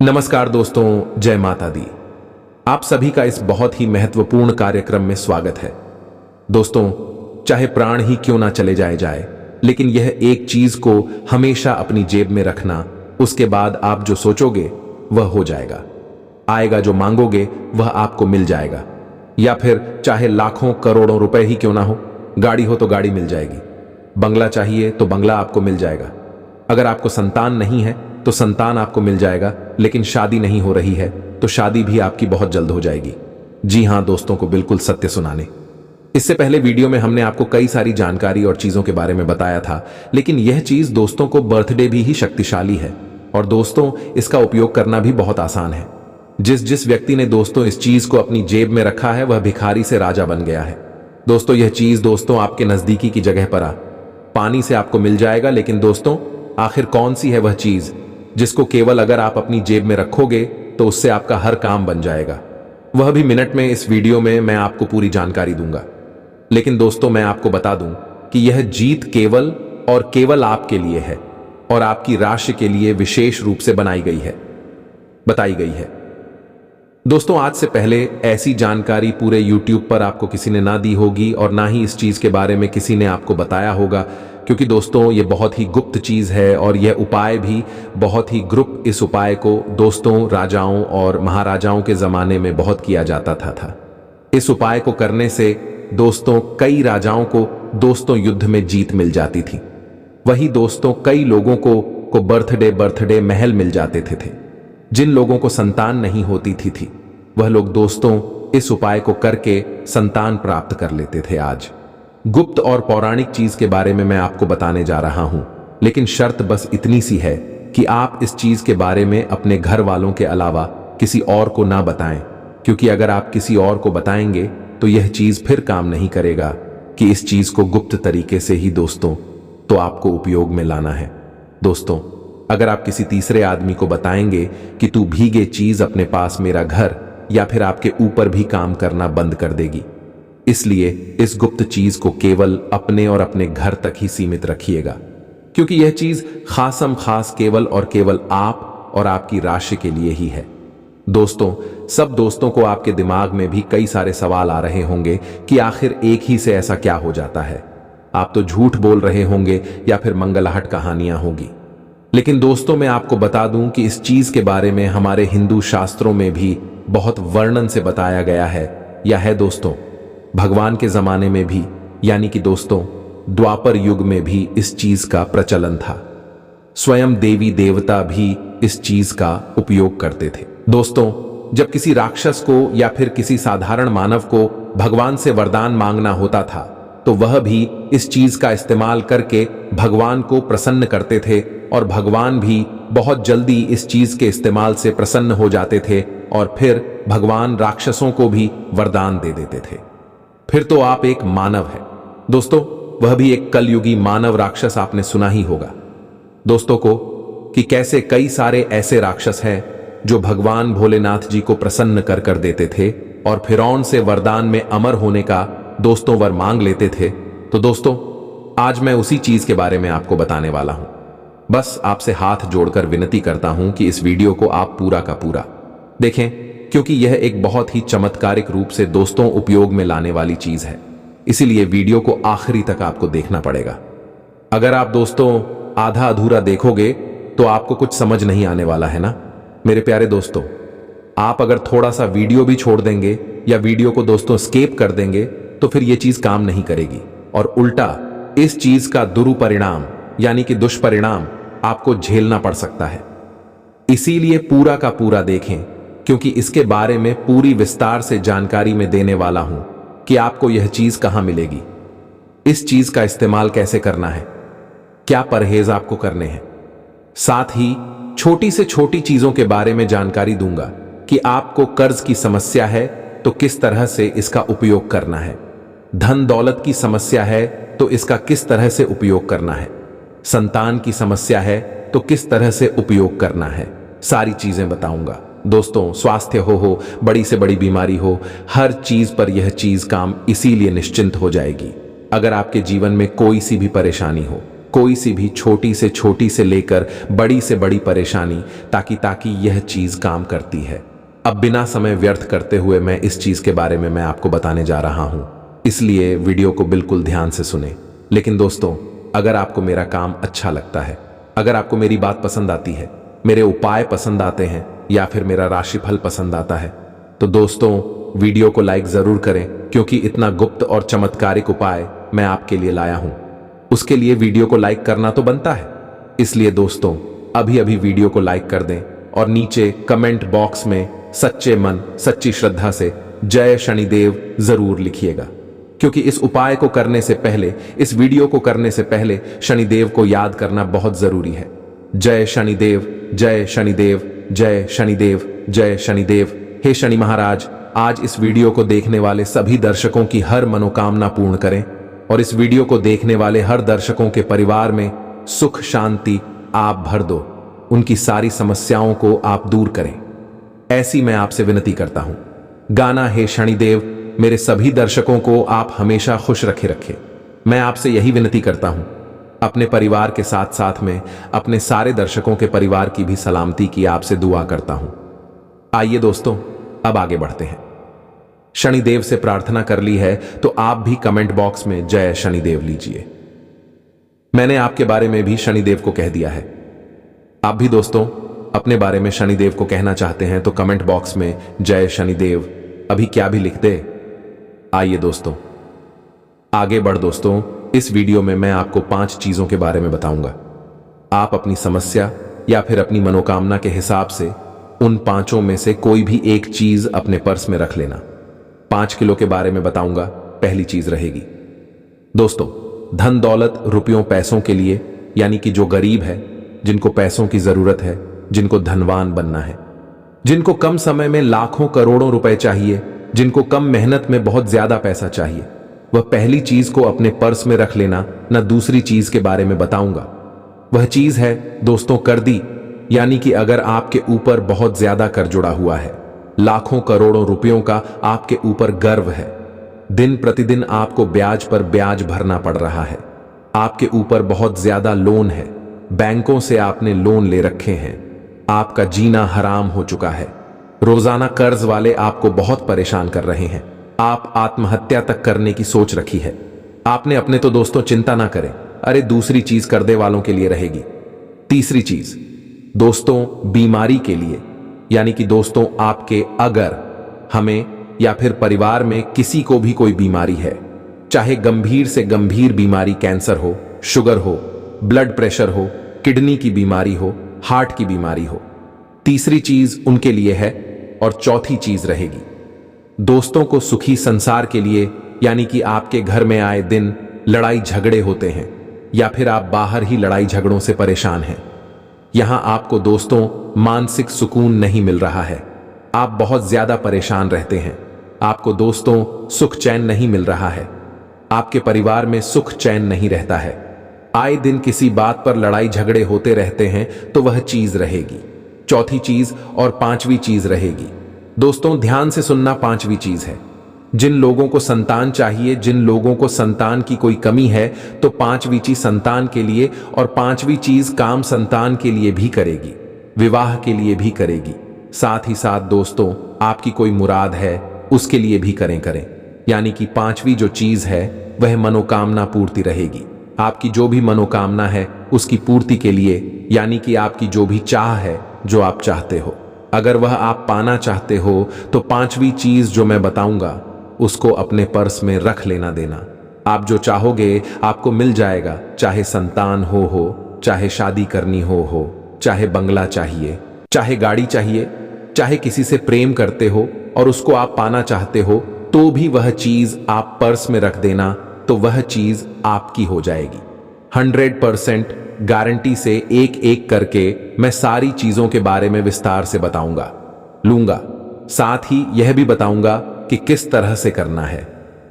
नमस्कार दोस्तों, जय माता दी। आप सभी का इस बहुत ही महत्वपूर्ण कार्यक्रम में स्वागत है। दोस्तों, चाहे प्राण ही क्यों ना चले जाए, लेकिन यह एक चीज को हमेशा अपनी जेब में रखना, उसके बाद आप जो सोचोगे वह हो जाएगा। आएगा जो मांगोगे वह आपको मिल जाएगा। या फिर चाहे लाखों करोड़ों रुपए ही क्यों ना हो, गाड़ी हो तो गाड़ी मिल जाएगी, बंगला चाहिए तो बंगला आपको मिल जाएगा। अगर आपको संतान नहीं है तो संतान आपको मिल जाएगा, लेकिन शादी नहीं हो रही है तो शादी भी आपकी बहुत जल्द हो जाएगी। जी हां दोस्तों, को बिल्कुल सत्य सुनाने। इससे पहले वीडियो में हमने आपको कई सारी जानकारी और चीजों के बारे में बताया था, लेकिन यह चीज दोस्तों को बर्थडे भी ही शक्तिशाली है और दोस्तों इसका उपयोग करना भी बहुत आसान है। जिस जिस व्यक्ति ने दोस्तों इस चीज को अपनी जेब में रखा है वह भिखारी से राजा बन गया है। दोस्तों यह चीज दोस्तों आपके नजदीकी की जगह पर पानी से आपको मिल जाएगा, लेकिन दोस्तों आखिर कौन सी है वह चीज जिसको केवल अगर आप अपनी जेब में रखोगे तो उससे आपका हर काम बन जाएगा? वह भी मिनट में इस वीडियो में मैं आपको पूरी जानकारी दूंगा। लेकिन दोस्तों मैं आपको बता दूं कि यह जीत केवल और केवल आपके लिए है और आपकी राशि के लिए विशेष रूप से बताई गई है। दोस्तों आज से पहले ऐसी जानकारी पूरे YouTube पर आपको किसी ने ना दी होगी और ना ही इस चीज के बारे में किसी ने आपको बताया होगा, क्योंकि दोस्तों ये बहुत ही गुप्त चीज है और यह उपाय भी बहुत ही गुप्त। इस उपाय को दोस्तों राजाओं और महाराजाओं के जमाने में बहुत किया जाता था। इस उपाय को करने से दोस्तों कई राजाओं को दोस्तों युद्ध में जीत मिल जाती थी। वही दोस्तों कई लोगों को बर्थडे महल मिल जाते थे। जिन लोगों को संतान नहीं होती थी वह लोग दोस्तों इस उपाय को करके संतान प्राप्त कर लेते थे। आज गुप्त और पौराणिक चीज के बारे में मैं आपको बताने जा रहा हूं, लेकिन शर्त बस इतनी सी है कि आप इस चीज के बारे में अपने घर वालों के अलावा किसी और को ना बताएं, क्योंकि अगर आप किसी और को बताएंगे तो यह चीज फिर काम नहीं करेगा कि इस चीज को गुप्त तरीके से ही दोस्तों तो आपको उपयोग में लाना है। दोस्तों अगर आप किसी तीसरे आदमी को बताएंगे कि तू भीगे चीज अपने पास मेरा घर या फिर आपके ऊपर भी काम करना बंद कर देगी। इसलिए इस गुप्त चीज को केवल अपने और अपने घर तक ही सीमित रखिएगा, क्योंकि यह चीज खासम खास केवल और केवल आप और आपकी राशि के लिए ही है। दोस्तों सब दोस्तों को आपके दिमाग में भी कई सारे सवाल आ रहे होंगे कि आखिर एक ही से ऐसा क्या हो जाता है। आप तो झूठ बोल रहे होंगे या फिर मंगलाहट कहानियां होगी, लेकिन दोस्तों मैं आपको बता दूं कि इस चीज के बारे में हमारे हिंदू शास्त्रों में भी बहुत वर्णन से बताया गया है, या है दोस्तों भगवान के जमाने में भी, यानी कि दोस्तों द्वापर युग में भी इस चीज का प्रचलन था। स्वयं देवी देवता भी इस चीज का उपयोग करते थे। दोस्तों जब किसी राक्षस को या फिर किसी साधारण मानव को भगवान से वरदान मांगना होता था तो वह भी इस चीज का इस्तेमाल करके भगवान को प्रसन्न करते थे और भगवान भी बहुत जल्दी इस चीज के इस्तेमाल से प्रसन्न हो जाते थे और फिर भगवान राक्षसों को भी वरदान दे देते थे। फिर तो आप एक मानव है दोस्तों, वह भी एक कलयुगी मानव राक्षस। आपने सुना ही होगा दोस्तों को कि कैसे कई सारे ऐसे राक्षस हैं जो भगवान भोलेनाथ जी को प्रसन्न कर देते थे और फिरौन से वरदान में अमर होने का दोस्तों वर मांग लेते थे। तो दोस्तों आज मैं उसी चीज के बारे में आपको बताने वाला हूं। बस आपसे हाथ जोड़कर विनती करता हूं कि इस वीडियो को आप पूरा का पूरा देखें, क्योंकि यह एक बहुत ही चमत्कारिक रूप से दोस्तों उपयोग में लाने वाली चीज है। इसीलिए वीडियो को आखिरी तक आपको देखना पड़ेगा। अगर आप दोस्तों आधा अधूरा देखोगे तो आपको कुछ समझ नहीं आने वाला है ना मेरे प्यारे दोस्तों। आप अगर थोड़ा सा वीडियो भी छोड़ देंगे या वीडियो को दोस्तों स्किप कर देंगे तो फिर यह चीज काम नहीं करेगी और उल्टा इस चीज का दुरुपरिणाम यानी कि दुष्परिणाम आपको झेलना पड़ सकता है। इसीलिए पूरा का पूरा देखें, क्योंकि इसके बारे में पूरी विस्तार से जानकारी में देने वाला हूं कि आपको यह चीज कहां मिलेगी, इस चीज का इस्तेमाल कैसे करना है, क्या परहेज आपको करने हैं। साथ ही छोटी से छोटी चीजों के बारे में जानकारी दूंगा कि आपको कर्ज की समस्या है तो किस तरह से इसका उपयोग करना है, धन दौलत की समस्या है तो इसका किस तरह से उपयोग करना है, संतान की समस्या है तो किस तरह से उपयोग करना है। सारी चीजें बताऊंगा दोस्तों। स्वास्थ्य हो बड़ी से बड़ी बीमारी हो, हर चीज पर यह चीज काम इसीलिए निश्चिंत हो जाएगी। अगर आपके जीवन में कोई सी भी परेशानी हो, कोई सी भी छोटी से लेकर बड़ी से बड़ी परेशानी, ताकि यह चीज काम करती है। अब बिना समय व्यर्थ करते हुए मैं इस चीज के बारे में मैं आपको बताने जा रहा हूं, इसलिए वीडियो को बिल्कुल ध्यान से सुने। लेकिन दोस्तों, अगर आपको मेरा काम अच्छा लगता है, अगर आपको मेरी बात पसंद आती है, मेरे उपाय पसंद आते हैं या फिर मेरा राशिफल पसंद आता है, तो दोस्तों वीडियो को लाइक जरूर करें, क्योंकि इतना गुप्त और चमत्कारिक उपाय मैं आपके लिए लाया हूं। उसके लिए वीडियो को लाइक करना तो बनता है। इसलिए दोस्तों अभी अभी वीडियो को लाइक कर दें और नीचे कमेंट बॉक्स में सच्चे मन सच्ची श्रद्धा से जय शनिदेव जरूर लिखिएगा, क्योंकि इस उपाय को करने से पहले, इस वीडियो को करने से पहले शनिदेव को याद करना बहुत जरूरी है। जय शनिदेव, जय शनिदेव, जय शनिदेव, जय शनिदेव। हे शनि महाराज, आज इस वीडियो को देखने वाले सभी दर्शकों की हर मनोकामना पूर्ण करें और इस वीडियो को देखने वाले हर दर्शकों के परिवार में सुख शांति आप भर दो, उनकी सारी समस्याओं को आप दूर करें, ऐसी मैं आपसे विनती करता हूं। गाना हे शनिदेव, मेरे सभी दर्शकों को आप हमेशा खुश रखे। मैं आपसे यही विनती करता हूं। अपने परिवार के साथ साथ में अपने सारे दर्शकों के परिवार की भी सलामती की आपसे दुआ करता हूं। आइए दोस्तों, अब आगे बढ़ते हैं। शनिदेव से प्रार्थना कर ली है तो आप भी कमेंट बॉक्स में जय शनिदेव लीजिए। मैंने आपके बारे में भी शनिदेव को कह दिया है। आप भी दोस्तों अपने बारे में शनिदेव को कहना चाहते हैं तो कमेंट बॉक्स में जय शनिदेव अभी क्या भी लिख दे। आइए दोस्तों आगे बढ़। दोस्तों इस वीडियो में मैं आपको 5 चीजों के बारे में बताऊंगा। आप अपनी समस्या या फिर अपनी मनोकामना के हिसाब से उन 5 में से कोई भी एक चीज अपने पर्स में रख लेना। 5 किलो के बारे में बताऊंगा। पहली चीज रहेगी दोस्तों धन दौलत, रुपयों पैसों के लिए, यानी कि जो गरीब है, जिनको पैसों की जरूरत है, जिनको धनवान बनना है, जिनको कम समय में लाखों करोड़ों रुपए चाहिए, जिनको कम मेहनत में बहुत ज्यादा पैसा चाहिए, वह पहली चीज को अपने पर्स में रख लेना। न दूसरी चीज के बारे में बताऊंगा। वह चीज है दोस्तों कर्दी, यानी कि अगर आपके ऊपर बहुत ज्यादा कर जुड़ा हुआ है, लाखों करोड़ों रुपयों का आपके ऊपर गर्व है, दिन प्रतिदिन आपको ब्याज पर ब्याज भरना पड़ रहा है, आपके ऊपर बहुत ज्यादा लोन है, बैंकों से आपने लोन ले रखे हैं, आपका जीना हराम हो चुका है, रोजाना कर्ज वाले आपको बहुत परेशान कर रहे हैं, आप आत्महत्या तक करने की सोच रखी है आपने। अपने तो दोस्तों चिंता ना करें, अरे दूसरी चीज कर्जे वालों के लिए रहेगी। तीसरी चीज दोस्तों बीमारी के लिए, यानी कि दोस्तों आपके अगर हमें या फिर परिवार में किसी को भी कोई बीमारी है, चाहे गंभीर से गंभीर बीमारी, कैंसर हो, शुगर हो, ब्लड प्रेशर हो, किडनी की बीमारी हो, हार्ट की बीमारी हो, तीसरी चीज उनके लिए है। और चौथी चीज रहेगी दोस्तों को सुखी संसार के लिए, यानी कि आपके घर में आए दिन लड़ाई झगड़े होते हैं या फिर आप बाहर ही लड़ाई झगड़ों से परेशान हैं, यहां आपको दोस्तों मानसिक सुकून नहीं मिल रहा है, आप बहुत ज्यादा परेशान रहते हैं, आपको दोस्तों सुख चैन नहीं मिल रहा है, आपके परिवार में सुख चैन नहीं रहता है, आए दिन किसी बात पर लड़ाई झगड़े होते रहते हैं, तो वह चीज रहेगी। चौथी चीज और 5वीं चीज रहेगी दोस्तों, ध्यान से सुनना। 5वीं चीज है जिन लोगों को संतान चाहिए, जिन लोगों को संतान की कोई कमी है, तो 5वीं चीज संतान के लिए और 5वीं चीज काम संतान के लिए भी करेगी, विवाह के लिए भी करेगी। साथ ही साथ दोस्तों आपकी कोई मुराद है उसके लिए भी करें। यानी कि 5वीं जो चीज है वह मनोकामना पूर्ति रहेगी। आपकी जो भी मनोकामना है उसकी पूर्ति के लिए, यानी कि आपकी जो भी चाह है, जो आप चाहते हो, अगर वह आप पाना चाहते हो, तो 5वीं चीज जो मैं बताऊंगा उसको अपने पर्स में रख लेना देना। आप जो चाहोगे आपको मिल जाएगा, चाहे संतान हो, चाहे शादी करनी हो, चाहे बंगला चाहिए, चाहे गाड़ी चाहिए, चाहे किसी से प्रेम करते हो और उसको आप पाना चाहते हो, तो भी वह चीज आप पर्स में रख देना, तो वह चीज आपकी हो जाएगी। 100% गारंटी से एक एक करके मैं सारी चीजों के बारे में विस्तार से बताऊंगा लूंगा। साथ ही यह भी बताऊंगा कि किस तरह से करना है,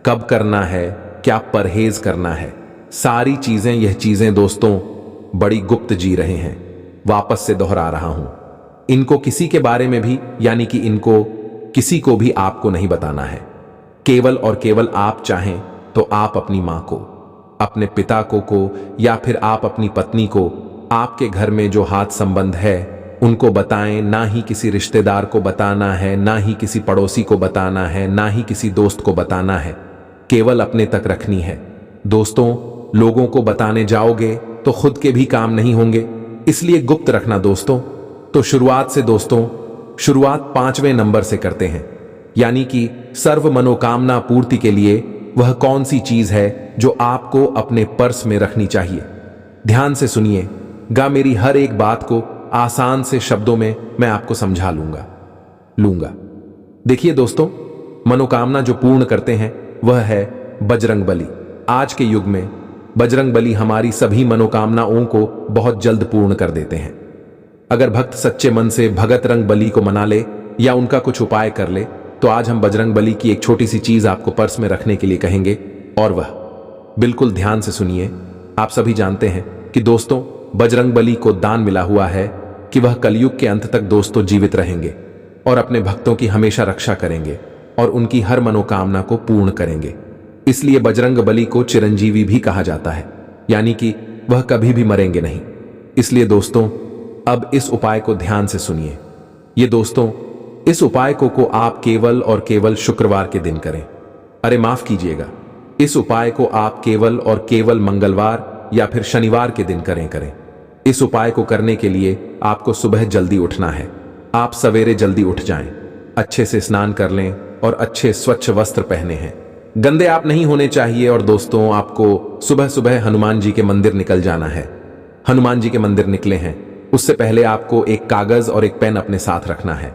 कब करना है, क्या परहेज करना है। सारी चीजें, यह चीजें दोस्तों बड़ी गुप्त जी रहे हैं, वापस से दोहरा रहा हूं। इनको किसी के बारे में भी, यानी कि इनको किसी को भी आपको नहीं बताना है। केवल और केवल आप चाहें तो आप अपनी मां को, अपने पिता को या फिर आप अपनी पत्नी को आपके घर में जो हाथ संबंध है उनको बताएं। ना ही किसी रिश्तेदार को बताना है, ना ही किसी पड़ोसी को बताना है, ना ही किसी दोस्त को बताना है, केवल अपने तक रखनी है। दोस्तों, लोगों को बताने जाओगे तो खुद के भी काम नहीं होंगे, इसलिए गुप्त रखना दोस्तों। तो शुरुआत से दोस्तों, शुरुआत 5वें नंबर से करते हैं, यानी कि सर्व मनोकामना पूर्ति के लिए वह कौन सी चीज है जो आपको अपने पर्स में रखनी चाहिए। ध्यान से सुनिएगा, मेरी हर एक बात को आसान से शब्दों में मैं आपको समझा लूंगा। देखिए दोस्तों, मनोकामना जो पूर्ण करते हैं वह है बजरंग बली। आज के युग में बजरंग बली हमारी सभी मनोकामनाओं को बहुत जल्द पूर्ण कर देते हैं। अगर भक्त सच्चे मन से भगत रंग बली को मना ले या उनका कुछ उपाय कर ले, तो आज हम बजरंग बली की एक छोटी सी चीज आपको पर्स में रखने के लिए कहेंगे, और वह बिल्कुल ध्यान से सुनिए। आप सभी जानते हैं कि दोस्तों, बजरंग बली को दान मिला हुआ है कि वह कलयुग के अंत तक दोस्तों जीवित रहेंगे और अपने भक्तों की हमेशा रक्षा करेंगे और उनकी हर मनोकामना को पूर्ण करेंगे। इसलिए बजरंग बली को चिरंजीवी भी कहा जाता है, यानी कि वह कभी भी मरेंगे नहीं। इसलिए दोस्तों, अब इस उपाय को ध्यान से सुनिए। ये दोस्तों, इस उपाय को आप केवल और केवल शुक्रवार के दिन करें। अरे माफ कीजिएगा, इस उपाय को आप केवल और केवल मंगलवार या फिर शनिवार के दिन करें। इस उपाय को करने के लिए आपको सुबह जल्दी उठना है। आप सवेरे जल्दी उठ जाएं, अच्छे से स्नान कर लें और अच्छे स्वच्छ वस्त्र पहने हैं। गंदे आप नहीं होने चाहिए। और दोस्तों, आपको सुबह सुबह हनुमान जी के मंदिर निकल जाना है। हनुमान जी के मंदिर निकले हैं, उससे पहले आपको एक कागज और एक पेन अपने साथ रखना है।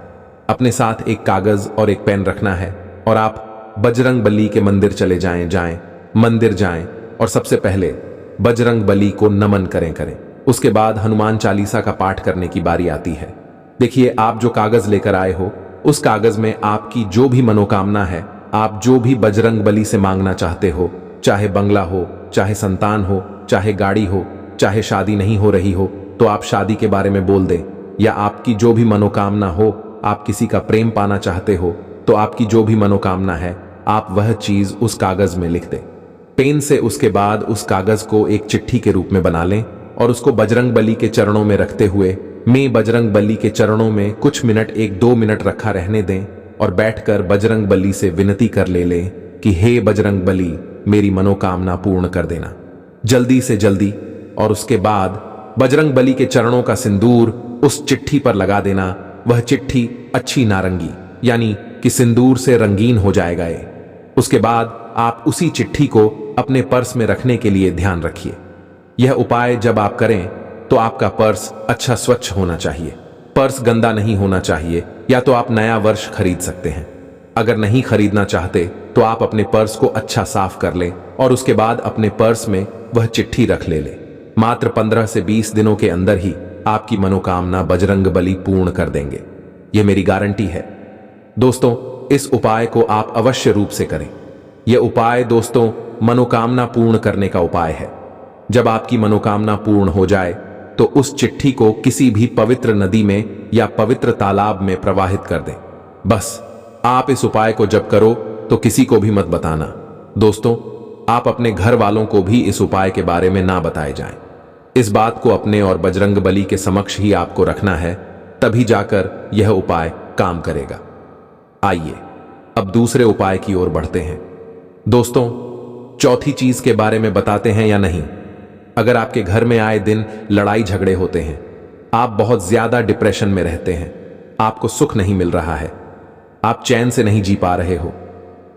अपने साथ एक कागज और एक पेन रखना है और आप बजरंग बली के मंदिर चले मंदिर जाएं और सबसे पहले बजरंग बली को नमन करें। उसके बाद हनुमान चालीसा का पाठ करने की बारी आती है। देखिए, आप जो कागज लेकर आए हो, उस कागज में आपकी जो भी मनोकामना है, आप जो भी बजरंग बली से मांगना चाहते हो, चाहे बंगला हो, चाहे संतान हो, चाहे गाड़ी हो, चाहे शादी नहीं हो रही हो तो आप शादी के बारे में बोल दें, या आपकी जो भी मनोकामना हो, आप किसी का प्रेम पाना चाहते हो तो आपकी जो भी मनोकामना है, आप वह चीज उस कागज में लिख दें पेन से। उसके बाद उस कागज को एक चिट्ठी के रूप में बना लें और उसको बजरंग बली के चरणों में रखते हुए मैं बजरंग बली के चरणों में कुछ मिनट, 1-2 मिनट रखा रहने दें और बैठकर बजरंग बली से विनती कर लें कि हे बजरंग बली, मेरी मनोकामना पूर्ण कर देना जल्दी से जल्दी। और उसके बाद बजरंग बली के चरणों का सिंदूर उस चिट्ठी पर लगा देना। वह चिट्ठी अच्छी नारंगी, यानी कि सिंदूर से रंगीन हो जाएगा ये। उसके बाद आप उसी चिट्ठी को अपने पर्स में रखने के लिए ध्यान रखिए। यह उपाय जब आप करें तो आपका पर्स अच्छा स्वच्छ होना चाहिए, पर्स गंदा नहीं होना चाहिए। या तो आप नया वर्ष खरीद सकते हैं, अगर नहीं खरीदना चाहते तो आप अपने पर्स को अच्छा साफ कर लें और उसके बाद अपने पर्स में वह चिट्ठी रख ले। मात्र 15 से 20 दिनों के अंदर ही आपकी मनोकामना बजरंग बली पूर्ण कर देंगे, यह मेरी गारंटी है। दोस्तों, इस उपाय को आप अवश्य रूप से करें। यह उपाय दोस्तों मनोकामना पूर्ण करने का उपाय है। जब आपकी मनोकामना पूर्ण हो जाए तो उस चिट्ठी को किसी भी पवित्र नदी में या पवित्र तालाब में प्रवाहित कर दें। बस आप इस उपाय को जब करो तो किसी को भी मत बताना। दोस्तों, आप अपने घर वालों को भी इस उपाय के बारे में ना बताए जाएं। इस बात को अपने और बजरंग बली के समक्ष ही आपको रखना है, तभी जाकर यह उपाय काम करेगा। आइए अब दूसरे उपाय की ओर बढ़ते हैं। दोस्तों, चौथी चीज के बारे में बताते हैं या नहीं। अगर आपके घर में आए दिन लड़ाई झगड़े होते हैं, आप बहुत ज्यादा डिप्रेशन में रहते हैं, आपको सुख नहीं मिल रहा है, आप चैन से नहीं जी पा रहे हो,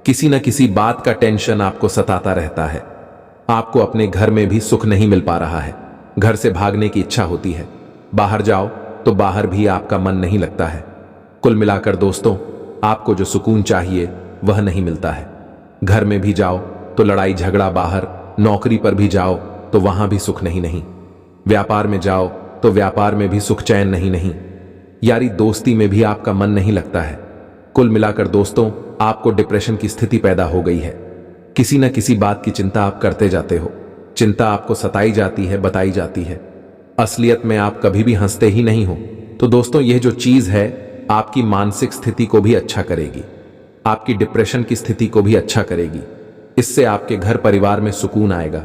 किसी न किसी बात का टेंशन आपको सताता रहता है, आपको अपने घर में भी सुख नहीं मिल पा रहा है, घर से भागने की इच्छा होती है, बाहर जाओ तो बाहर भी आपका मन नहीं लगता है। कुल मिलाकर दोस्तों, आपको जो सुकून चाहिए वह नहीं मिलता है। घर में भी जाओ तो लड़ाई झगड़ा, बाहर नौकरी पर भी जाओ तो वहां भी सुख नहीं, व्यापार में जाओ तो व्यापार में भी सुख चैन नहीं, यारी दोस्ती में भी आपका मन नहीं लगता है। कुल मिलाकर दोस्तों, आपको डिप्रेशन की स्थिति पैदा हो गई है। किसी न किसी बात की चिंता आप करते जाते हो, चिंता आपको सताई जाती है, बताई जाती है, असलियत में आप कभी भी हंसते ही नहीं हो। तो दोस्तों, यह जो चीज है आपकी मानसिक स्थिति को भी अच्छा करेगी, आपकी डिप्रेशन की स्थिति को भी अच्छा करेगी। इससे आपके घर परिवार में सुकून आएगा,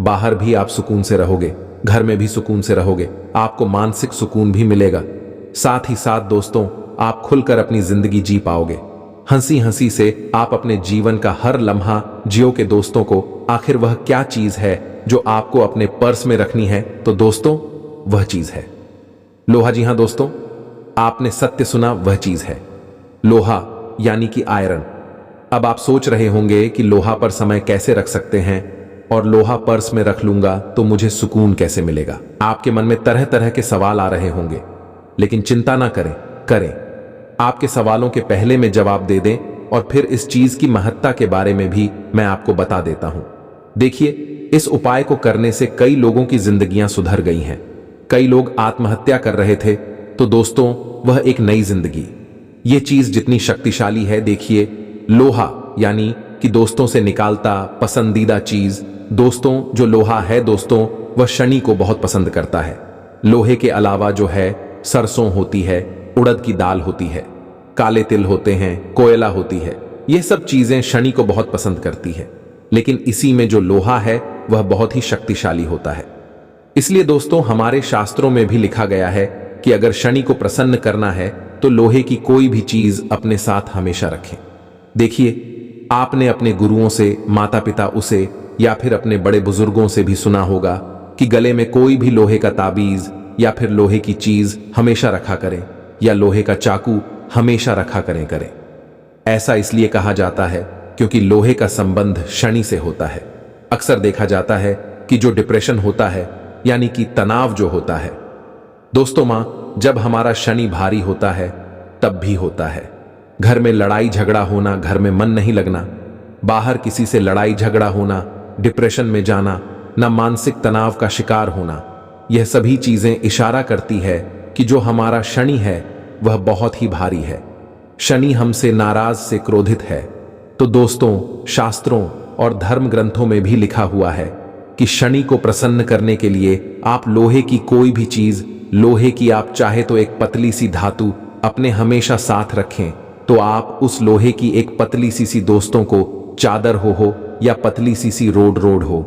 बाहर भी आप सुकून से रहोगे, घर में भी सुकून से रहोगे, आपको मानसिक सुकून भी मिलेगा। साथ ही साथ दोस्तों, आप खुलकर अपनी जिंदगी जी पाओगे। हंसी हंसी से आप अपने जीवन का हर लम्हा जियोगे दोस्तों को। आखिर वह क्या चीज है जो आपको अपने पर्स में रखनी है? तो दोस्तों, वह चीज है लोहा। जी हां दोस्तों, आपने सत्य सुना, वह चीज है लोहा, यानी कि आयरन। अब आप सोच रहे होंगे कि लोहा पर समय कैसे रख सकते हैं और लोहा पर्स में रख लूंगा तो मुझे सुकून कैसे मिलेगा? आपके मन में तरह तरह के सवाल आ रहे होंगे, लेकिन चिंता ना करें। आपके सवालों के पहले में जवाब दे दें और फिर इस चीज की महत्ता के बारे में भी मैं आपको बता देता हूं। देखिए, इस उपाय को करने से कई लोगों की जिंदगियां सुधर गई हैं। कई लोग आत्महत्या कर रहे थे, तो दोस्तों वह एक नई जिंदगी। ये चीज जितनी शक्तिशाली है, देखिए लोहा यानी कि दोस्तों से निकालता पसंदीदा चीज। दोस्तों, जो लोहा है दोस्तों, वह शनि को बहुत पसंद करता है। लोहे के अलावा जो है सरसों होती है, उड़द की दाल होती है, काले तिल होते हैं, कोयला होती है। यह सब चीजें शनि को बहुत पसंद करती है, लेकिन इसी में जो लोहा है वह बहुत ही शक्तिशाली होता है। इसलिए दोस्तों, हमारे शास्त्रों में भी लिखा गया है कि अगर शनि को प्रसन्न करना है तो लोहे की कोई भी चीज अपने साथ हमेशा रखें। देखिए, आपने अपने गुरुओं से, माता पिता उसे या फिर अपने बड़े बुजुर्गों से भी सुना होगा कि गले में कोई भी लोहे का ताबीज या फिर लोहे की चीज हमेशा रखा करें, या लोहे का चाकू हमेशा रखा करें। ऐसा इसलिए कहा जाता है क्योंकि लोहे का संबंध शनि से होता है। अक्सर देखा जाता है कि जो डिप्रेशन होता है, यानी कि तनाव जो होता है दोस्तों, जब हमारा शनि भारी होता है तब भी होता है। घर में लड़ाई झगड़ा होना, घर में मन नहीं लगना, बाहर किसी से लड़ाई झगड़ा होना, डिप्रेशन में जाना, ना मानसिक तनाव का शिकार होना, यह सभी चीजें इशारा करती है कि जो हमारा शनि है वह बहुत ही भारी है। शनि हमसे नाराज से क्रोधित है। तो दोस्तों, शास्त्रों और धर्म ग्रंथों में भी लिखा हुआ है कि शनि को प्रसन्न करने के लिए आप लोहे की कोई भी चीज, लोहे की आप चाहे तो एक पतली सी धातु अपने हमेशा साथ रखें। तो आप उस लोहे की एक पतली सी दोस्तों को चादर हो या पतली सी रोड हो,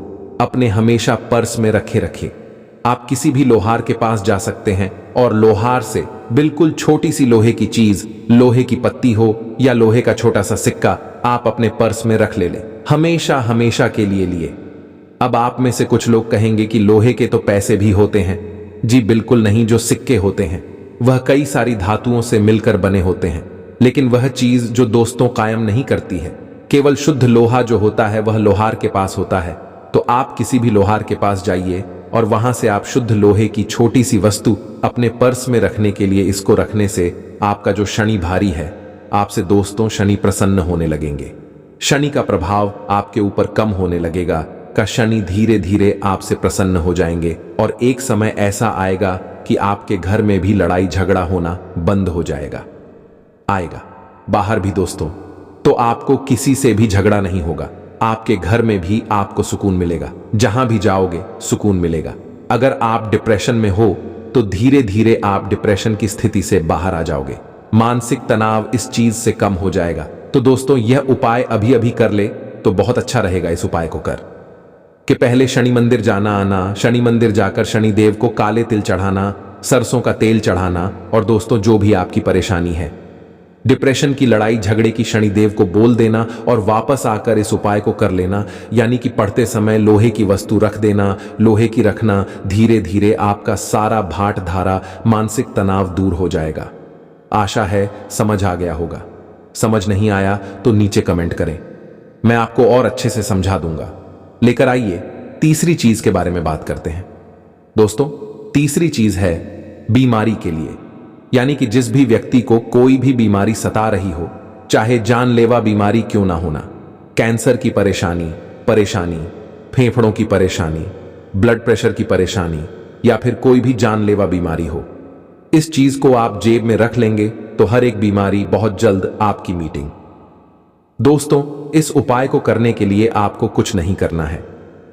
अपने हमेशा पर्स में रखे। आप किसी भी लोहार के पास जा सकते हैं और लोहार से बिल्कुल छोटी सी लोहे की चीज, लोहे की पत्ती हो या लोहे का छोटा सा सिक्का आप अपने पर्स में रख ले हमेशा के लिए। अब आप में से कुछ लोग कहेंगे कि लोहे के तो पैसे भी होते हैं। जी बिल्कुल नहीं, जो सिक्के होते हैं वह कई सारी धातुओं से मिलकर बने होते हैं, लेकिन वह चीज जो दोस्तों कायम नहीं करती है। केवल शुद्ध लोहा जो होता है वह लोहार के पास होता है। तो आप किसी भी लोहार के पास जाइए और वहां से आप शुद्ध लोहे की छोटी सी वस्तु अपने पर्स में रखने के लिए, इसको रखने से आपका जो शनि भारी है, आपसे दोस्तों शनि प्रसन्न होने लगेंगे। शनि का प्रभाव आपके ऊपर कम होने लगेगा। का शनि धीरे धीरे आपसे प्रसन्न हो जाएंगे और एक समय ऐसा आएगा कि आपके घर में भी लड़ाई झगड़ा होना बंद हो जाएगा। बाहर भी दोस्तों, तो आपको किसी से भी झगड़ा नहीं होगा। आपके घर में भी आपको सुकून मिलेगा। जहां भी जाओगे सुकून मिलेगा। अगर आप डिप्रेशन में हो तो धीरे धीरे आप डिप्रेशन की स्थिति से बाहर आ जाओगे। मानसिक तनाव इस चीज से कम हो जाएगा। तो दोस्तों, यह उपाय अभी कर ले तो बहुत अच्छा रहेगा। इस उपाय को कर कि पहले शनि मंदिर जाना आना, शनि मंदिर जाकर शनि देव को काले तिल चढ़ाना, सरसों का तेल चढ़ाना, और दोस्तों जो भी आपकी परेशानी है, डिप्रेशन की, लड़ाई झगड़े की, शनिदेव को बोल देना और वापस आकर इस उपाय को कर लेना। यानी कि पढ़ते समय लोहे की वस्तु रख देना, लोहे की रखना। धीरे धीरे आपका सारा भाट धारा मानसिक तनाव दूर हो जाएगा। आशा है समझ आ गया होगा। समझ नहीं आया तो नीचे कमेंट करें, मैं आपको और अच्छे से समझा दूंगा। लेकर आइए तीसरी चीज के बारे में बात करते हैं। दोस्तों, तीसरी चीज है बीमारी के लिए। यानी कि जिस भी व्यक्ति को कोई भी बीमारी सता रही हो, चाहे जानलेवा बीमारी क्यों ना होना, कैंसर की परेशानी, फेफड़ों की परेशानी, ब्लड प्रेशर की परेशानी, या फिर कोई भी जानलेवा बीमारी हो, इस चीज को आप जेब में रख लेंगे तो हर एक बीमारी बहुत जल्द आपकी मीटिंग। दोस्तों, इस उपाय को करने के लिए आपको कुछ नहीं करना है।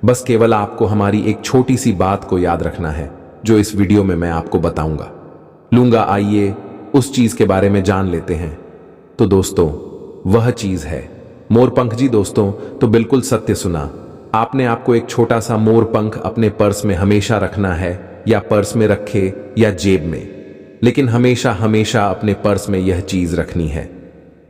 बस केवल आपको हमारी एक छोटी सी बात को याद रखना है जो इस वीडियो में मैं आपको बताऊंगा। आइए उस चीज के बारे में जान लेते हैं। तो दोस्तों, वह चीज है मोरपंख जी। दोस्तों, तो बिल्कुल सत्य सुना, आपने आपको एक छोटा सा मोर पंख अपने पर्स में हमेशा रखना है, या पर्स में रखे या जेब में, लेकिन हमेशा हमेशा अपने पर्स में यह चीज रखनी है।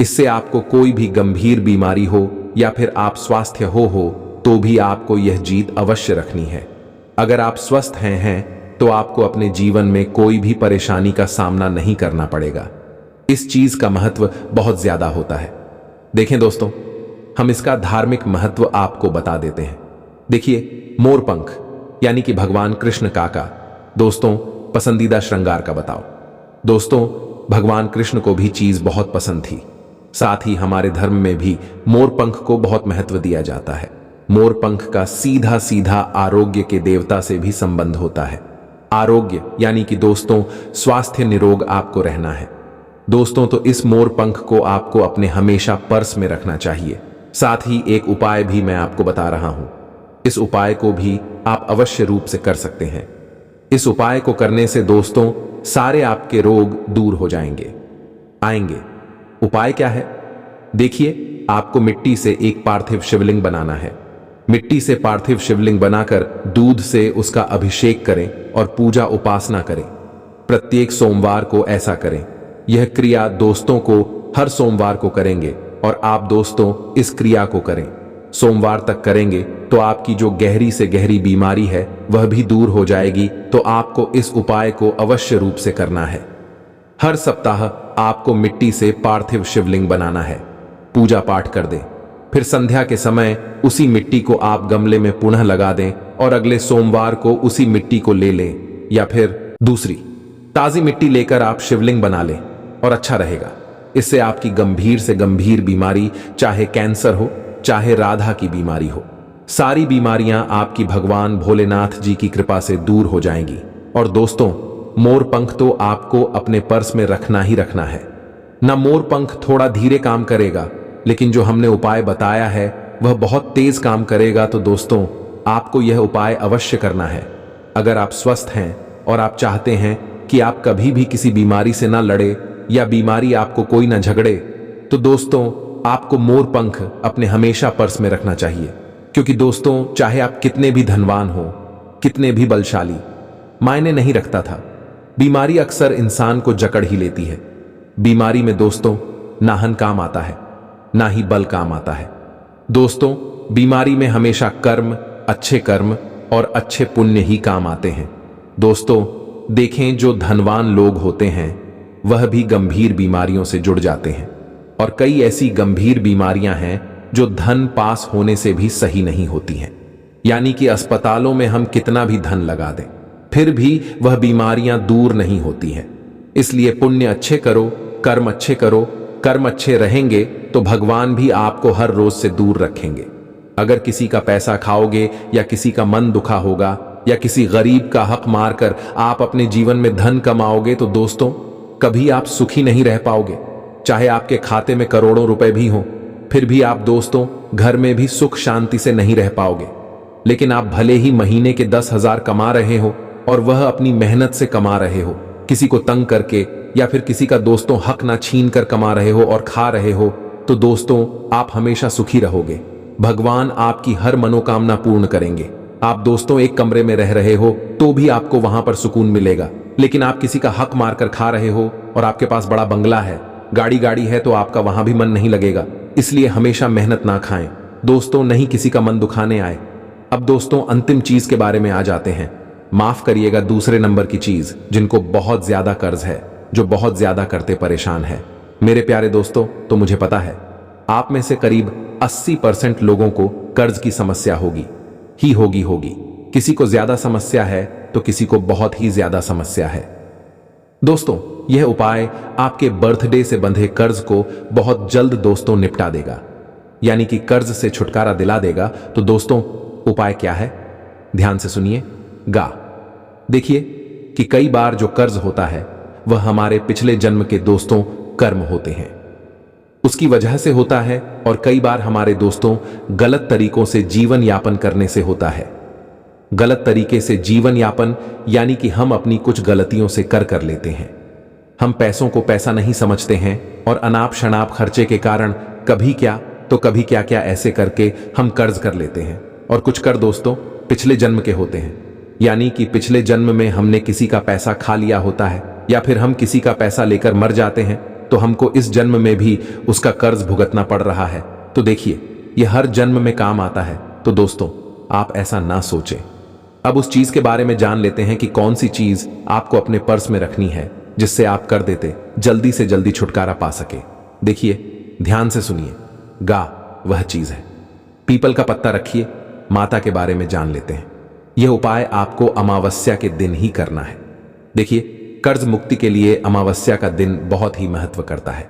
इससे आपको कोई भी गंभीर बीमारी हो या फिर आप स्वास्थ्य हो तो भी आपको यह जीत अवश्य रखनी है। अगर आप स्वस्थ हैं तो आपको अपने जीवन में कोई भी परेशानी का सामना नहीं करना पड़ेगा। इस चीज का महत्व बहुत ज्यादा होता है। देखें दोस्तों, हम इसका धार्मिक महत्व आपको बता देते हैं। देखिए, मोरपंख यानी कि भगवान कृष्ण का दोस्तों पसंदीदा श्रृंगार का बताओ। दोस्तों, भगवान कृष्ण को भी चीज बहुत पसंद थी। साथ ही हमारे धर्म में भी मोरपंख को बहुत महत्व दिया जाता है। मोरपंख का सीधा सीधा आरोग्य के देवता से भी संबंध होता है। आरोग्य यानी कि दोस्तों स्वास्थ्य निरोग आपको रहना है। दोस्तों, तो इस मोरपंख को आपको अपने हमेशा पर्स में रखना चाहिए। साथ ही एक उपाय भी मैं आपको बता रहा हूं। इस उपाय को भी आप अवश्य रूप से कर सकते हैं। इस उपाय को करने से दोस्तों सारे आपके रोग दूर हो आएंगे। उपाय क्या है? देखिए, आपको मिट्टी से एक पार्थिव शिवलिंग बनाना है। मिट्टी से पार्थिव शिवलिंग बनाकर दूध से उसका अभिषेक करें और पूजा उपासना करें। प्रत्येक सोमवार को ऐसा करें। यह क्रिया दोस्तों को हर सोमवार को करेंगे और आप दोस्तों इस क्रिया को करें। सोमवार तक करेंगे तो आपकी जो गहरी से गहरी बीमारी है वह भी दूर हो जाएगी। तो आपको इस उपाय को अवश्य रूप से करना है। हर सप्ताह आपको मिट्टी से पार्थिव शिवलिंग बनाना है, पूजा पाठ कर दें। फिर संध्या के समय उसी मिट्टी को आप गमले में पुनः लगा दें और अगले सोमवार को उसी मिट्टी को ले लें, या फिर दूसरी ताजी मिट्टी लेकर आप शिवलिंग बना लें और अच्छा रहेगा। इससे आपकी गंभीर से गंभीर बीमारी, चाहे कैंसर हो चाहे राधा की बीमारी हो, सारी बीमारियां आपकी भगवान भोलेनाथ जी की कृपा से दूर हो जाएंगी। और दोस्तों, मोरपंख तो आपको अपने पर्स में रखना ही रखना है ना। मोरपंख थोड़ा धीरे काम करेगा, लेकिन जो हमने उपाय बताया है वह बहुत तेज काम करेगा। तो दोस्तों, आपको यह उपाय अवश्य करना है। अगर आप स्वस्थ हैं और आप चाहते हैं कि आप कभी भी किसी बीमारी से ना लड़े या बीमारी आपको कोई ना झगड़े, तो दोस्तों आपको मोरपंख अपने हमेशा पर्स में रखना चाहिए। क्योंकि दोस्तों, चाहे आप कितने भी धनवान हो, कितने भी बलशाली, मायने नहीं रखता था, बीमारी अक्सर इंसान को जकड़ ही लेती है। बीमारी में दोस्तों ना धन काम आता है, ना ही बल काम आता है। दोस्तों, बीमारी में हमेशा कर्म, अच्छे कर्म और अच्छे पुण्य ही काम आते हैं। दोस्तों देखें, जो धनवान लोग होते हैं वह भी गंभीर बीमारियों से जुड़ जाते हैं, और कई ऐसी गंभीर बीमारियां हैं जो धन पास होने से भी सही नहीं होती हैं। यानी कि अस्पतालों में हम कितना भी धन लगा दें, फिर भी वह बीमारियां दूर नहीं होती हैं। इसलिए पुण्य अच्छे करो, कर्म अच्छे करो। कर्म अच्छे रहेंगे तो भगवान भी आपको हर रोज से दूर रखेंगे। अगर किसी का पैसा खाओगे या किसी का मन दुखा होगा या किसी गरीब का हक मारकर आप अपने जीवन में धन कमाओगे, तो दोस्तों कभी आप सुखी नहीं रह पाओगे। चाहे आपके खाते में करोड़ों रुपए भी हों, फिर भी आप दोस्तों घर में भी सुख शांति से नहीं रह पाओगे। लेकिन आप भले ही महीने के 10,000 कमा रहे हो और वह अपनी मेहनत से कमा रहे हो, किसी को तंग करके या फिर किसी का दोस्तों हक ना छीन कर कमा रहे हो और खा रहे हो, तो दोस्तों आप हमेशा सुखी रहोगे। भगवान आपकी हर मनोकामना पूर्ण करेंगे। आप दोस्तों एक कमरे में रह रहे हो तो भी आपको वहां पर सुकून मिलेगा, लेकिन आप किसी का हक मारकर खा रहे हो और आपके पास बड़ा बंगला है, गाड़ी है, तो आपका वहां भी मन नहीं लगेगा। इसलिए हमेशा मेहनत ना खाएं दोस्तों, नहीं किसी का मन दुखाने आए। अब दोस्तों अंतिम चीज के बारे में आ जाते हैं। माफ करिएगा, दूसरे नंबर की चीज, जिनको बहुत ज्यादा कर्ज है, जो बहुत ज्यादा करते परेशान है। मेरे प्यारे दोस्तों, तो मुझे पता है आप में से करीब 80% लोगों को कर्ज की समस्या होगी। किसी को ज्यादा समस्या है तो किसी को बहुत ही ज्यादा समस्या है। दोस्तों यह उपाय आपके बर्थडे से बंधे कर्ज को बहुत जल्द दोस्तों निपटा देगा, यानी कि कर्ज से छुटकारा दिला देगा। तो दोस्तों उपाय क्या है, ध्यान से सुनिए। देखिए कि कई बार जो कर्ज होता है वह हमारे पिछले जन्म के दोस्तों कर्म होते हैं, उसकी वजह से होता है, और कई बार हमारे दोस्तों गलत तरीकों से जीवन यापन करने से होता है। गलत तरीके से जीवन यापन यानी कि हम अपनी कुछ गलतियों से कर लेते हैं। हम पैसों को पैसा नहीं समझते हैं और अनाप शनाप खर्चे के कारण कभी क्या तो कभी क्या क्या ऐसे करके हम कर्ज कर लेते हैं। और कुछ कर दोस्तों पिछले जन्म के होते हैं, यानी कि पिछले जन्म में हमने किसी का पैसा खा लिया होता है या फिर हम किसी का पैसा लेकर मर जाते हैं तो हमको इस जन्म में भी उसका कर्ज भुगतना पड़ रहा है। तो देखिए, यह हर जन्म में काम आता है। तो दोस्तों आप ऐसा ना सोचें। अब उस चीज के बारे में जान लेते हैं कि कौन सी चीज आपको अपने पर्स में रखनी है जिससे आप कर देते जल्दी से जल्दी छुटकारा पा सके। देखिए, ध्यान से सुनिए। गा वह चीज है। पीपल का पत्ता रखिए। माता के बारे में जान लेते हैं। यह उपाय आपको अमावस्या के दिन ही करना है। देखिए, कर्ज मुक्ति के लिए अमावस्या का दिन बहुत ही महत्व करता है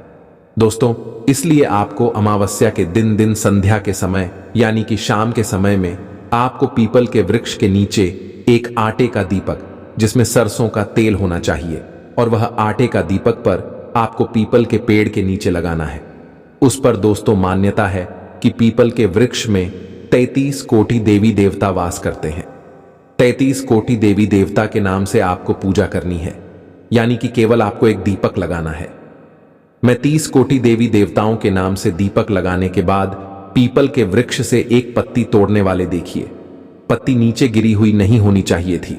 दोस्तों। इसलिए आपको अमावस्या के दिन संध्या के समय यानी कि शाम के समय में आपको पीपल के वृक्ष के नीचे एक आटे का दीपक जिसमें सरसों का तेल होना चाहिए और वह आटे का दीपक पर आपको पीपल के पेड़ के नीचे लगाना है। उस पर दोस्तों मान्यता है कि पीपल के वृक्ष में 33 कोटि देवी देवता वास करते हैं। 33 कोटि देवी देवता के नाम से आपको पूजा करनी है, यानी कि केवल आपको एक दीपक लगाना है। मैं 30 कोटि देवी देवताओं के नाम से दीपक लगाने के बाद पीपल के वृक्ष से एक पत्ती तोड़ने वाले देखिए। पत्ती नीचे गिरी हुई नहीं होनी चाहिए थी।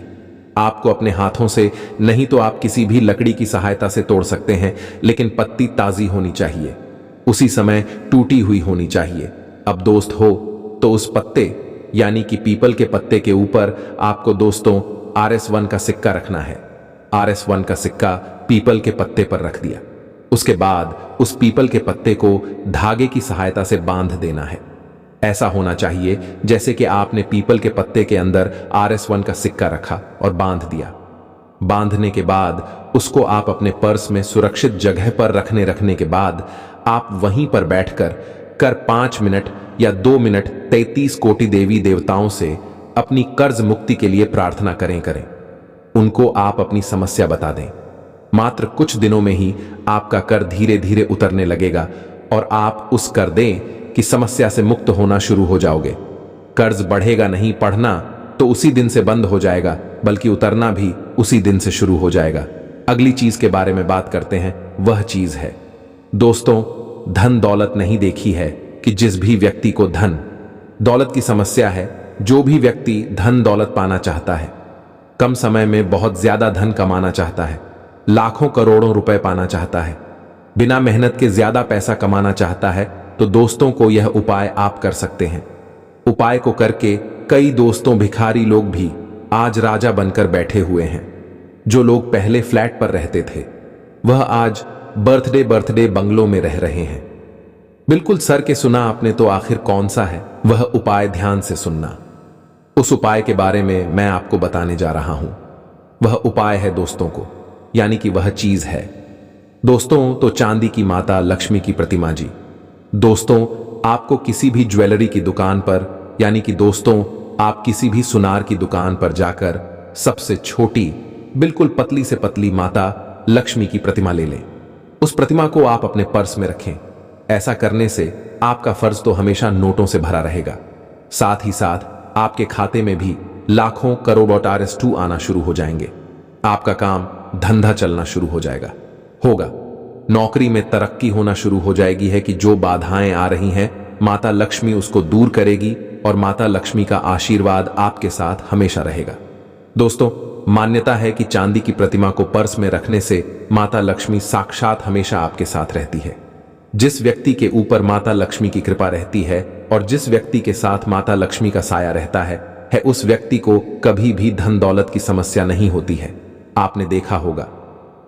आपको अपने हाथों से नहीं तो आप किसी भी लकड़ी की सहायता से तोड़ सकते हैं, लेकिन पत्ती ताजी होनी चाहिए, उसी समय टूटी हुई होनी चाहिए। अब दोस्त हो तो उस पत्ते यानी कि पीपल के पत्ते के ऊपर आपको दोस्तों RS1 का सिक्का रखना है। RS1 का सिक्का पीपल के पत्ते पर रख दिया। उसके बाद उस पीपल के पत्ते को धागे की सहायता से बांध देना है। ऐसा होना चाहिए जैसे कि आपने पीपल के पत्ते के अंदर RS1 का सिक्का रखा और बांध दिया। बांधने के बाद उसको आप अपने पर्स में सुरक्षित जगह पर रखने के बाद आप वहीं पर बैठकर 5 मिनट या 2 मिनट 33 कोटि देवी देवताओं से अपनी कर्ज मुक्ति के लिए प्रार्थना करें। उनको आप अपनी समस्या बता दें। मात्र कुछ दिनों में ही आपका कर धीरे धीरे उतरने लगेगा और आप उस कर दें कि समस्या से मुक्त होना शुरू हो जाओगे। कर्ज बढ़ेगा नहीं, पढ़ना तो उसी दिन से बंद हो जाएगा, बल्कि उतरना भी उसी दिन से शुरू हो जाएगा। अगली चीज के बारे में बात करते हैं। वह चीज है दोस्तों, धन दौलत नहीं देखी है कि जिस भी व्यक्ति को धन दौलत की समस्या है, जो भी व्यक्ति धन दौलत पाना चाहता है, कम समय में बहुत ज्यादा धन कमाना चाहता है, लाखों करोड़ों रुपए पाना चाहता है, बिना मेहनत के ज्यादा पैसा कमाना चाहता है, तो दोस्तों को यह उपाय आप कर सकते हैं। उपाय को करके कई दोस्तों भिखारी लोग भी आज राजा बनकर बैठे हुए हैं। जो लोग पहले फ्लैट पर रहते थे वह आज बर्थडे बंगलों में रह रहे हैं। बिल्कुल सर के सुना आपने, तो आखिर कौन सा है वह उपाय? ध्यान से सुनना। उस उपाय के बारे में मैं आपको बताने जा रहा हूं। वह उपाय है दोस्तों को, यानी कि वह चीज है दोस्तों तो चांदी की माता लक्ष्मी की प्रतिमा जी। दोस्तों आपको किसी भी ज्वेलरी की दुकान पर, यानी कि दोस्तों आप किसी भी सुनार की दुकान पर जाकर सबसे छोटी बिल्कुल पतली से पतली माता लक्ष्मी की प्रतिमा ले लें। उस प्रतिमा को आप अपने पर्स में रखें। ऐसा करने से आपका फर्ज तो हमेशा नोटों से भरा रहेगा, साथ ही साथ आपके खाते में भी लाखों करोड़ों RS2 आना शुरू हो जाएंगे। आपका काम धंधा चलना शुरू हो जाएगा, होगा। नौकरी में तरक्की होना शुरू हो जाएगी है कि जो बाधाएं आ रही हैं माता लक्ष्मी उसको दूर करेगी और माता लक्ष्मी का आशीर्वाद आपके साथ हमेशा रहेगा। दोस्तों मान्यता है कि चांदी की प्रतिमा को पर्स में रखने से माता लक्ष्मी साक्षात हमेशा आपके साथ रहती है। जिस व्यक्ति के ऊपर माता लक्ष्मी की कृपा रहती है और जिस व्यक्ति के साथ माता लक्ष्मी का साया रहता है उस व्यक्ति को कभी भी धन दौलत की समस्या नहीं होती है। आपने देखा होगा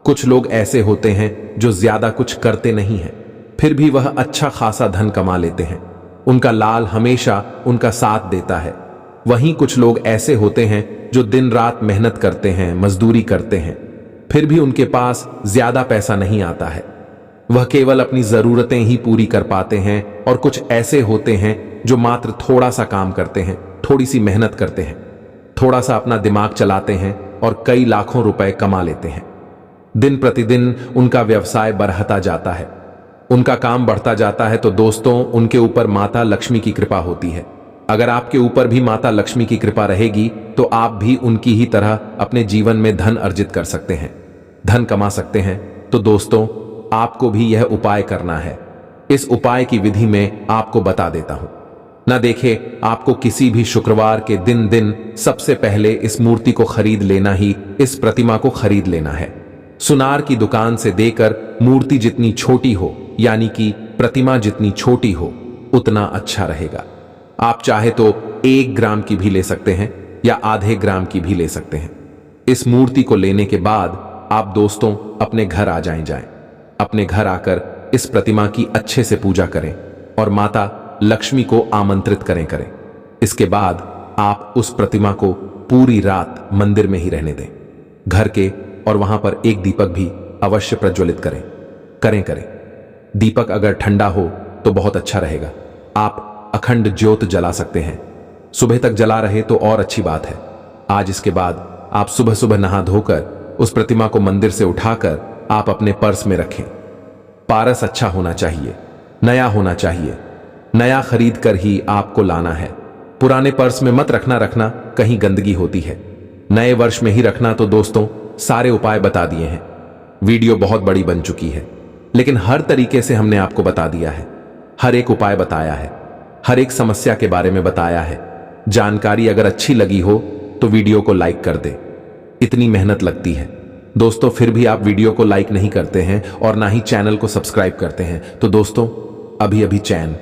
कुछ लोग ऐसे होते हैं जो ज्यादा कुछ करते नहीं हैं, फिर भी वह अच्छा खासा धन कमा लेते हैं। उनका लाल हमेशा उनका साथ देता है। वहीं कुछ लोग ऐसे होते हैं जो दिन रात मेहनत करते हैं, मजदूरी करते हैं, फिर भी उनके पास ज्यादा पैसा नहीं आता है। वह केवल अपनी जरूरतें ही पूरी कर पाते हैं। और कुछ ऐसे होते हैं जो मात्र थोड़ा सा काम करते हैं, थोड़ी सी मेहनत करते हैं, थोड़ा सा अपना दिमाग चलाते हैं और कई लाखों रुपए कमा लेते हैं। दिन प्रतिदिन उनका व्यवसाय बढ़ता जाता है, उनका काम बढ़ता जाता है। तो दोस्तों उनके ऊपर माता लक्ष्मी की कृपा होती है। अगर आपके ऊपर भी माता लक्ष्मी की कृपा रहेगी तो आप भी उनकी ही तरह अपने जीवन में धन अर्जित कर सकते हैं, धन कमा सकते हैं। तो दोस्तों आपको भी यह उपाय करना है। इस उपाय की विधि में आपको बता देता हूं। ना देखे, आपको किसी भी शुक्रवार के दिन सबसे पहले इस मूर्ति को खरीद लेना ही, इस प्रतिमा को खरीद लेना है। सुनार की दुकान से देकर मूर्ति जितनी छोटी हो, यानी कि प्रतिमा जितनी छोटी हो, उतना अच्छा रहेगा। आप चाहे तो 1 ग्राम की भी ले सकते हैं या आधे ग्राम की भी ले सकते हैं। इस मूर्ति को लेने के बाद आप दोस्तों अपने घर आ जाएं। अपने घर आकर इस प्रतिमा की अच्छे से पूजा करें और माता लक्ष्मी को आमंत्रित करें। इसके बाद आप उस प्रतिमा को पूरी रात मंदिर में ही रहने दें। घर के और वहां पर एक दीपक भी अवश्य प्रज्वलित करें। दीपक अगर ठंडा हो तो बहुत अच्छा रहेगा। आप अखंड ज्योत जला सकते हैं। सुबह तक जला रहे तो और अच्छी बात है। आज इसके बाद आप सुबह सुबह नहा धोकर उस प्रतिमा को मंदिर से उठाकर आप अपने पर्स में रखें। पारस अच्छा होना चाहिए, नया होना चाहिए। नया खरीद कर ही आपको लाना है। पुराने पर्स में मत रखना, कहीं गंदगी होती है। नए वर्ष में ही रखना। तो दोस्तों सारे उपाय बता दिए हैं। वीडियो बहुत बड़ी बन चुकी है, लेकिन हर तरीके से हमने आपको बता दिया है। हर एक उपाय बताया है, हर एक समस्या के बारे में बताया है। जानकारी अगर अच्छी लगी हो तो वीडियो को लाइक कर दे। इतनी मेहनत लगती है दोस्तों, फिर भी आप वीडियो को लाइक नहीं करते हैं और ना ही चैनल को सब्सक्राइब करते हैं। तो दोस्तों अभी चैन